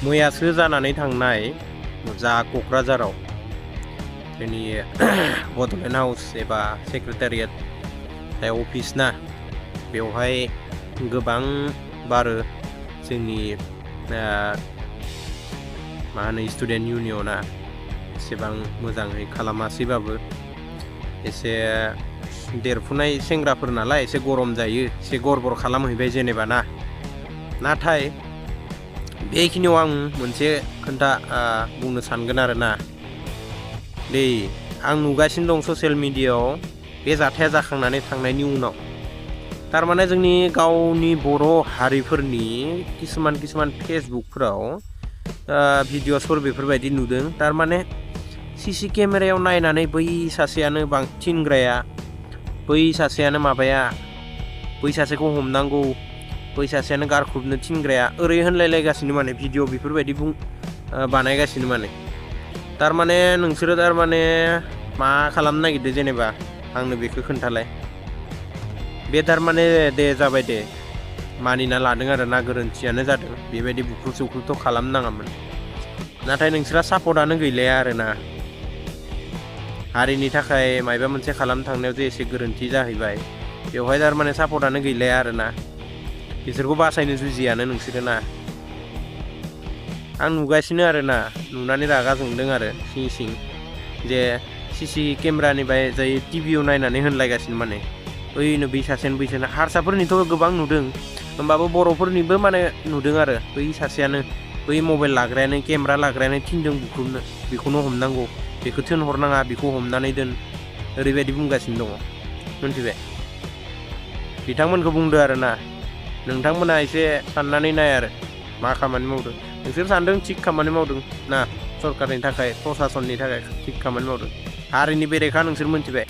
मैयासो जानानै थांनाय जा क'क्राझाराव जोंनि बड'लेण्ड हाउस एबा सेक्रेटारियाट अफिस ना बेवहाय गोबां बारो जोंनि मा होनो स्टुडेन्ट इउनियना एसेबां मोजाङै खालामासैबाबो एसे देरफुनाय सेंग्राफोर नालाय एसे गरम जायो एसे गरबर खालामहैबाय जेनेबा ना नाथाय बेखिनियाव आं मोनसे खोथा बुंनो सानगोन आरोना दे आं नुगासिनो दं ससियेल मिडियायाव बे जाथाया जाखांनानै थांनायनि उनाव थारमाने जोंनि गावनि बर' हारिफोरनि किसुमान फेसबुकफोराव भिडिअसफोर बेफोरबायदि नुदों थारमाने सीसी केमेरायाव नायनानै बै सासेयानो थिनग्राया बै सासेयानो माबाया बै सासेखौ हमनांगौ बै सासेयानो गारख्रुबनो थिनग्राया ओरै होनलायलायगासिनो माने भिडिअ बेफोरबायदि बानायगासिनो माने थारमाने नोंसोरो थारमाने मा खालामनो नागिरदों जेनेबा आंनो बेखौ खोन्थालाय बे थारमाने दे जाबाय दे मानिना लादों आरो ना गोरोन्थियानो जादों बेबायदि बुख्रुब सुख्रुबथ' खालामनाङामोन नाथाय नोंसोरा सापर्टआनो गैलाया आरोना हारिनि थाखाय माबा मोनसे खालामनो थांनायाव जे एसे गोरोन्थि जाहैबाय बेवहाय थारमाने सापर्टआनो गैलाया आरोना बिसोरखौ बासायनो जुजियानो नोंसोरो ना आं नुगासिनो आरोना नुनानै रागा जोंदों आरो सिं जे सीसी केमेरानिफ्राय जाय टिभियाव नायनानै होनलायगासिनो माने ओइनो बै सासेयानो बैसानो हारसाफोरनिथ' गोबां नुदों होमबाबो बर'फोरनिबो माने नुदों आरो बै सासेयानो बै मबाइल लाग्रायानो केमेरा लाग्रायानो थिनदों बुख्रुबनो बेखौनो हमनांगौ बेखौ थिनहरनाङा बेखौ हमनानै दोन ओरैबायदि बुंगासिनो दङ मिन्थिबाय बिथांमोनखौ बुंदो आरोना नोंथांमोना एसे साननानै नाय आरो मा खामानि मावदों नोंसोर सानदों थिग खामानि मावदों ना सरकारनि थाखाय प्रसासननि थाखाय थिग खामानि मावदों हारिनि बेरेखा नोंसोर मिन्थिबाय